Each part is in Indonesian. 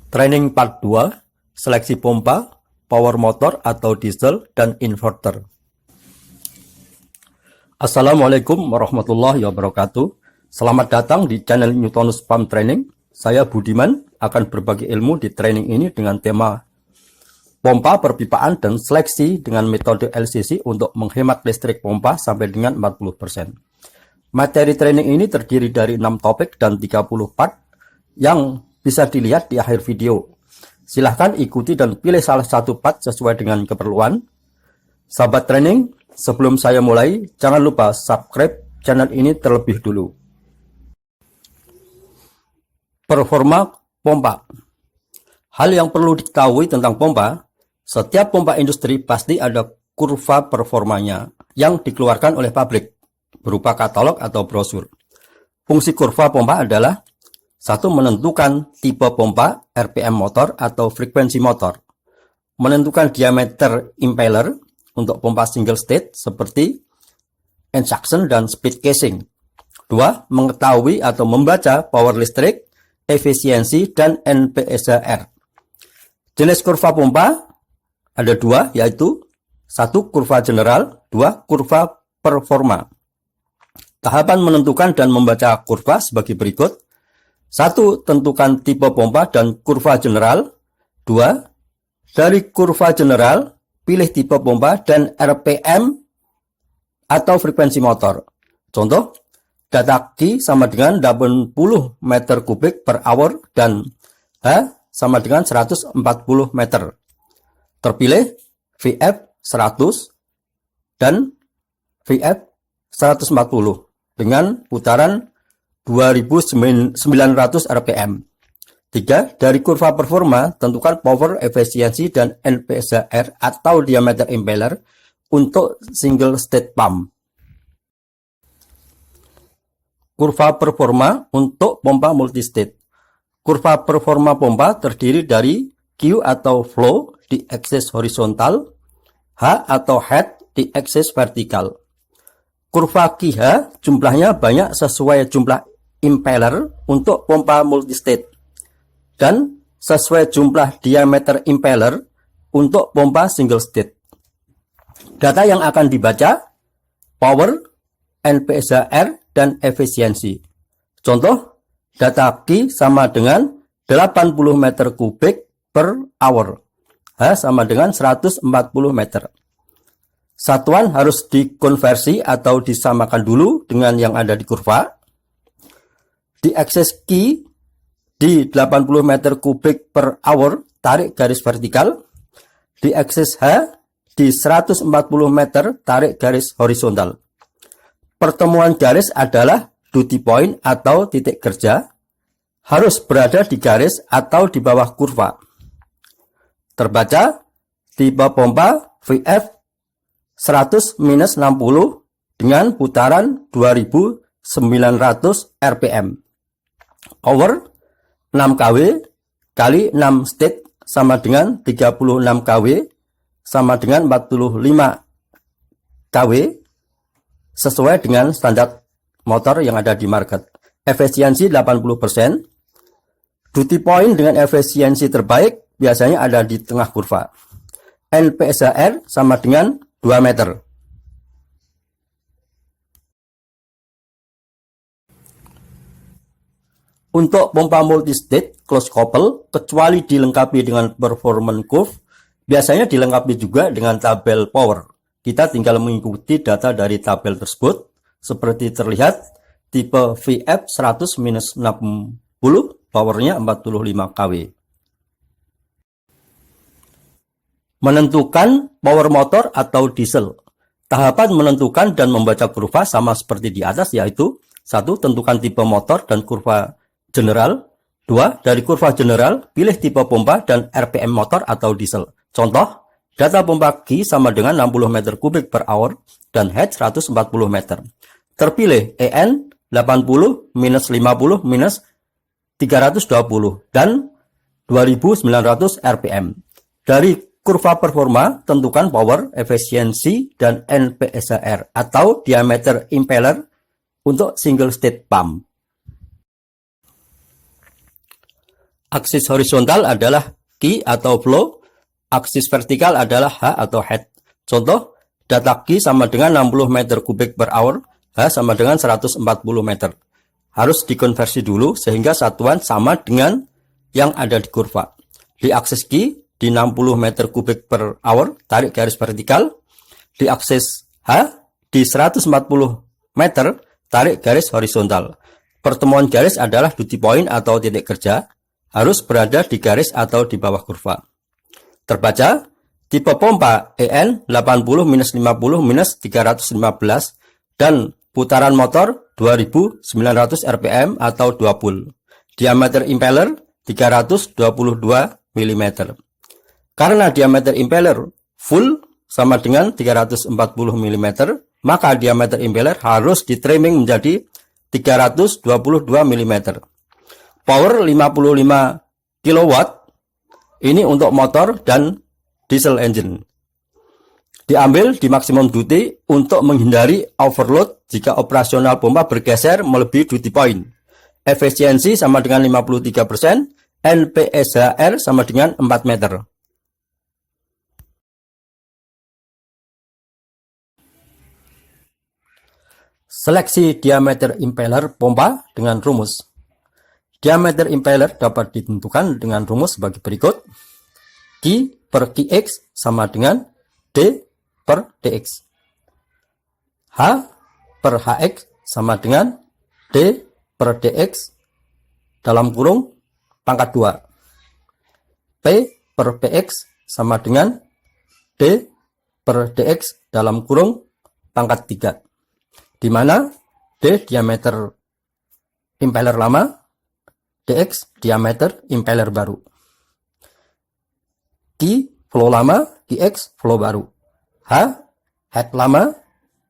Training part 2, seleksi pompa, power motor atau diesel, dan inverter. Assalamualaikum warahmatullahi wabarakatuh. Selamat datang di channel Newtonus Pump Training. Saya Budiman akan berbagi ilmu di training ini dengan tema pompa perpipaan dan seleksi dengan metode LCC untuk menghemat listrik pompa sampai dengan 40%. Materi training ini terdiri dari 6 topik dan 30 part yang bisa dilihat di akhir video. Silahkan ikuti dan pilih salah satu part sesuai dengan keperluan. Sahabat training, sebelum saya mulai, jangan lupa subscribe channel ini terlebih dulu. Performa pompa. Hal yang perlu diketahui tentang pompa, setiap pompa industri pasti ada kurva performanya yang dikeluarkan oleh pabrik berupa katalog atau brosur. Fungsi kurva pompa adalah: 1. Menentukan tipe pompa, RPM motor atau frekuensi motor. Menentukan diameter impeller untuk pompa single state seperti injection dan speed casing. 2. Mengetahui atau membaca power listrik, efisiensi, dan NPSR. Jenis kurva pompa ada 2, yaitu 1. Kurva general, 2. Kurva performa. Tahapan menentukan dan membaca kurva sebagai berikut. 1. Tentukan tipe pompa dan kurva general. 2. Dari kurva general, pilih tipe pompa dan RPM atau frekuensi motor. Contoh, data Q sama dengan 80 meter kubik per hour dan H sama dengan 140 meter. Terpilih VF 100 dan VF 140 dengan putaran 2900 RPM. 3. Dari kurva performa, tentukan power, efisiensi, dan NPSR atau diameter impeller untuk single state pump. Kurva performa untuk pompa multistate. Kurva performa pompa terdiri dari Q atau flow di aksis horizontal, H atau head di aksis vertikal. Kurva QH jumlahnya banyak sesuai jumlah impeller untuk pompa multistate dan sesuai jumlah diameter impeller untuk pompa single state. Data yang akan dibaca: power, NPSR, dan efisiensi. Contoh, data Q sama dengan 80 meter kubik per hour, H sama dengan 140 meter. Satuan harus dikonversi atau disamakan dulu dengan yang ada di kurva. Di akses Q di 80 meter kubik per hour, tarik garis vertikal. Di akses H di 140 meter, tarik garis horizontal. Pertemuan garis adalah duty point atau titik kerja, harus berada di garis atau di bawah kurva. Terbaca tipe pompa VF 100-60 dengan putaran 2900 RPM. Power 6 kW kali 6 state sama dengan 36 kW sama dengan 45 kW sesuai dengan standar motor yang ada di market. Efisiensi 80%. Duty point dengan efisiensi terbaik biasanya ada di tengah kurva. NPSR sama dengan 2 meter. Untuk pompa multistate close couple, kecuali dilengkapi dengan performance curve, biasanya dilengkapi juga dengan tabel power. Kita tinggal mengikuti data dari tabel tersebut. Seperti terlihat, tipe VF 100-60, powernya 45 kW. Menentukan power motor atau diesel. Tahapan menentukan dan membaca kurva sama seperti di atas, yaitu 1. Tentukan tipe motor dan kurva general. 2. Dari kurva general, pilih tipe pompa dan RPM motor atau diesel. Contoh, data pompa Q sama dengan 60 meter kubik per hour dan head 140 meter. Terpilih EN 80 minus 50 minus 320 dan 2900 RPM. Dari kurva performa, tentukan power, efisiensi, dan NPSR atau diameter impeller untuk single state pump. Aksis horizontal adalah Q atau flow, aksis vertikal adalah H atau head. Contoh, data Q sama dengan 60 meter kubik per hour, H sama dengan 140 meter. Harus dikonversi dulu sehingga satuan sama dengan yang ada di kurva. Di aksis Q, di 60 meter kubik per hour, tarik garis vertikal. Di aksis H, di 140 meter, tarik garis horizontal. Pertemuan garis adalah duty point atau titik kerja, harus berada di garis atau di bawah kurva. Terbaca, tipe pompa EN 80-50-315 dan putaran motor 2900 rpm atau 2 pul. Diameter impeller 322 mm. Karena diameter impeller full sama dengan 340 mm, maka diameter impeller harus di trimming menjadi 322 mm. Power 55 kW, ini untuk motor dan diesel engine. Diambil di maksimum duty untuk menghindari overload jika operasional pompa bergeser melebihi duty point. Efisiensi sama dengan 53%, NPSHR sama dengan 4 meter. Seleksi diameter impeller pompa dengan rumus. Diameter impeller dapat ditentukan dengan rumus sebagai berikut. Q per Qx sama dengan D per Dx. H per Hx sama dengan D per Dx dalam kurung pangkat 2. P per Px sama dengan D per Dx dalam kurung pangkat 3. Di mana D diameter impeller lama, Dx diameter impeller baru. Q flow lama, Qx flow baru. H head lama,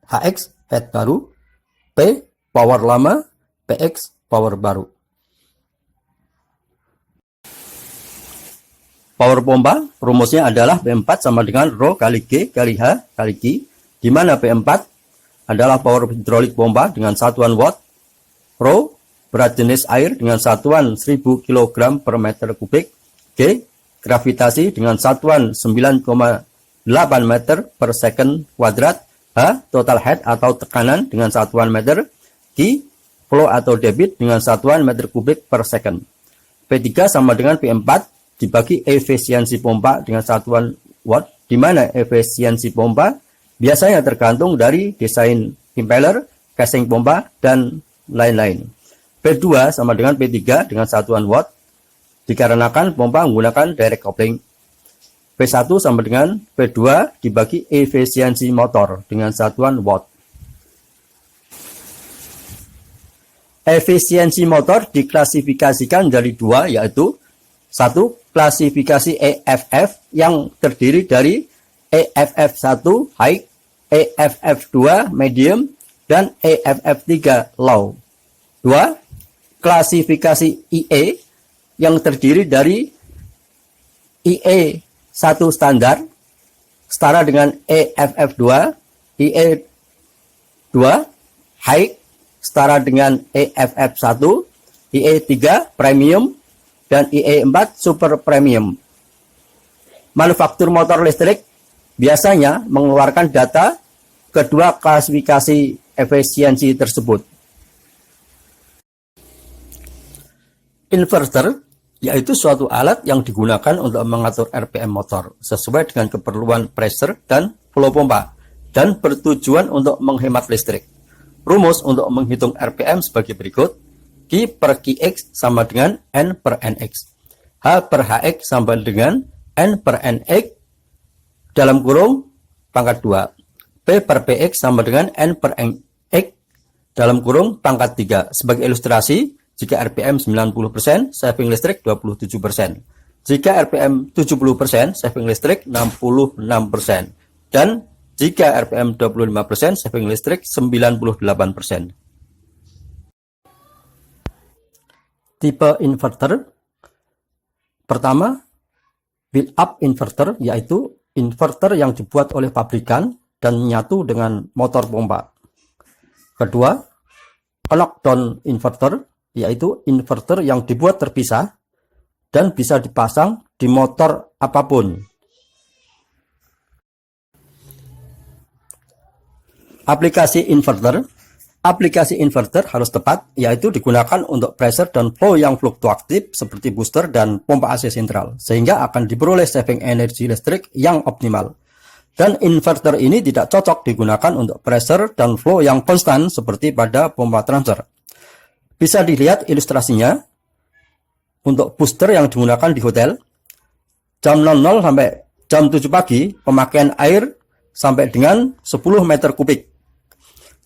Hx head baru. P power lama, Px power baru. Power pompa rumusnya adalah P4 sama dengan Rho kali G kali H kali Q, di mana P4 adalah power hidrolik pompa dengan satuan watt, Rho berat jenis air dengan satuan 1000 kg per meter kubik, G gravitasi dengan satuan 9,8 meter per second kuadrat, H total head atau tekanan dengan satuan meter, Q flow atau debit dengan satuan meter kubik per second. P3 sama dengan P4 dibagi efisiensi pompa dengan satuan watt, di mana efisiensi pompa biasanya tergantung dari desain impeller, casing pompa, dan lain-lain. P2 sama dengan P3 dengan satuan watt, dikarenakan pompa menggunakan direct coupling. P1 sama dengan P2 dibagi efisiensi motor dengan satuan watt. Efisiensi motor diklasifikasikan dari dua, yaitu satu, klasifikasi EFF yang terdiri dari EFF1 high, EFF2 medium, dan EFF3 low. 2. Klasifikasi IE yang terdiri dari IE1 standar setara dengan EFF2, IE2 high setara dengan EFF1, IE3 premium, dan IE4 super premium. Manufaktur motor listrik biasanya mengeluarkan data kedua klasifikasi efisiensi tersebut. Inverter yaitu suatu alat yang digunakan untuk mengatur RPM motor sesuai dengan keperluan pressure dan flow pompa dan bertujuan untuk menghemat listrik. Rumus untuk menghitung RPM sebagai berikut. Q per Qx sama dengan N per Nx. H per Hx sama dengan N per Nx dalam kurung pangkat 2. P per Px sama dengan N per Nx dalam kurung pangkat 3. Sebagai ilustrasi, jika RPM 90%, saving listrik 27%. Jika RPM 70%, saving listrik 66%. Dan jika RPM 25%, saving listrik 98%. Tipe inverter. Pertama, build-up inverter, yaitu inverter yang dibuat oleh pabrikan dan menyatu dengan motor pompa. Kedua, knockdown inverter, yaitu inverter yang dibuat terpisah dan bisa dipasang di motor apapun. Aplikasi inverter. Aplikasi inverter harus tepat, yaitu digunakan untuk pressure dan flow yang fluktuatif seperti booster dan pompa AC sentral, sehingga akan diperoleh saving energi listrik yang optimal. Dan inverter ini tidak cocok digunakan untuk pressure dan flow yang konstan seperti pada pompa transfer. Bisa dilihat ilustrasinya. Untuk booster yang digunakan di hotel, jam 00 sampai jam 7 pagi, pemakaian air sampai dengan 10 meter kubik.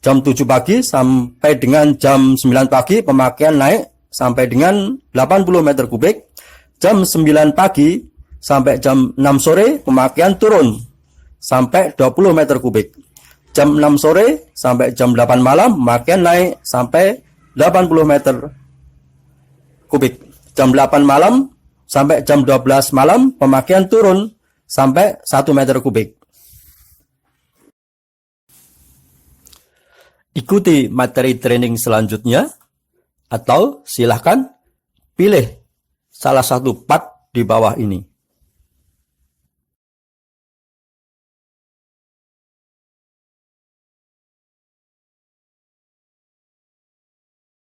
Jam 7 pagi sampai dengan jam 9 pagi, pemakaian naik sampai dengan 80 meter kubik. Jam 9 pagi sampai jam 6 sore, pemakaian turun sampai 20 meter kubik. Jam 6 sore sampai jam 8 malam, pemakaian naik sampai 80 meter kubik. Jam 8 malam sampai jam 12 malam, pemakaian turun sampai 1 meter kubik. Ikuti materi training selanjutnya, atau silahkan pilih salah satu part di bawah ini.